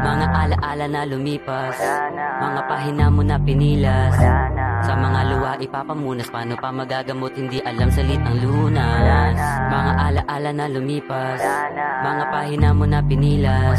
Mga alaala na lumipas, mga pahina mo na pinilas, sa mga luha ipapamunas, paano pa magagamot, hindi alam salit ang lunas. Mga alaala na lumipas, mga pahina mo na pinilas,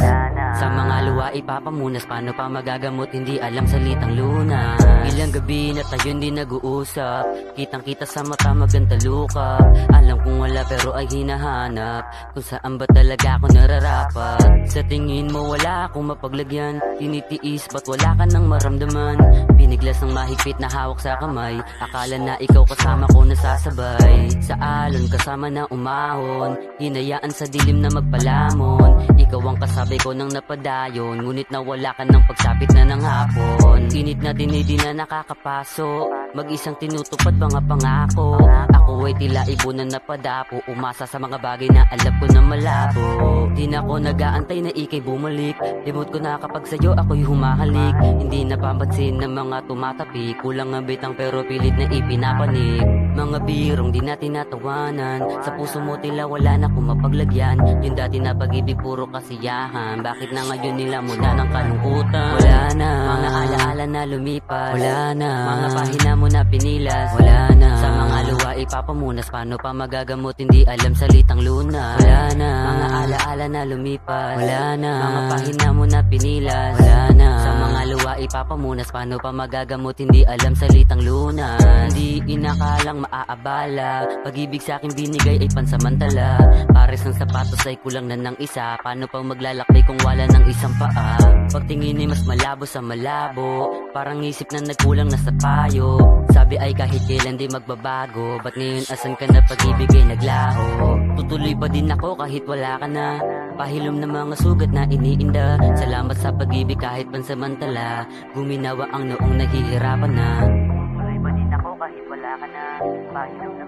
sa mga luha ipapamunas, paano pa magagamot, hindi alam salit ang lunas. Ilang gabi na tayo hindi nag-uusap, kitang kita sa mata maganda luka. Alam kong wala pero ay hinahanap, kung saan ba talaga ako nararapat. Sa tingin mo wala akong mapaglagyan, tinitiis ba't wala ka nang maramdaman. Biniglas ng mahigpit na hawak sa kamay, akala na ikaw kasama ko nasasabay. Sa alon kasama na umahon, hinayaan sa dilim na magpalamon. Ikaw ang kasabay ko nang napadayon, ngunit nawala ka ng pagsapit na ng hapon. Tinid na tinidi na nakakapaso, mag-isang tinutupad mga pangako. Ako ay tila ibunan na padapo, umasa sa mga bagay na alam ko na malabo. Di na ako nag-aantay na ikay bumalik, limot ko na kapag sa'yo ako'y humahalik. Hindi napapansin ng mga tumatapi, kulang ang bitang pero pilit na ipinapanik. Mga birong di na tinatawanan, sa puso mo tila wala na kung mapaglagyan. Yung dati na pag-ibig puro kasiyahan, bakit na ngayon nila muna ng kalungkutan? Wala na, mga alaala na lumipas, wala na, mga pahina mo na pinilas, wala na, sa mga luha ipapamunas, paano pa magagamot, hindi alam salitang lunas. Wala na, mga alaala na lumipas, wala na, mga pahina mo na pinilas, wala na, sa mga luha ipapamunas, paano pa magagamot, hindi alam salitang lunas. Hindi inakalang maaabala, pag-ibig sa akin binigay ay pansamantala. Pares ng sapatos ay kulang na ng isa, paano pa maglalakbay kung wala ng isang paa. Pagtingin ay mas malabo sa malabo, parang isip na nagkulang na sa payo. Sabi ay kahit kailan di magbabago, ba't ngayon asan ka na pag-ibig ay naglaho. Tutuloy pa din ako kahit wala ka na, pahilom na mga sugat na iniinda. Salamat sa pag-ibig kahit pansamantala, guminawa ang noong naghihirapan na. Tutuloy pa din ako kahit wala ka na, pahilom na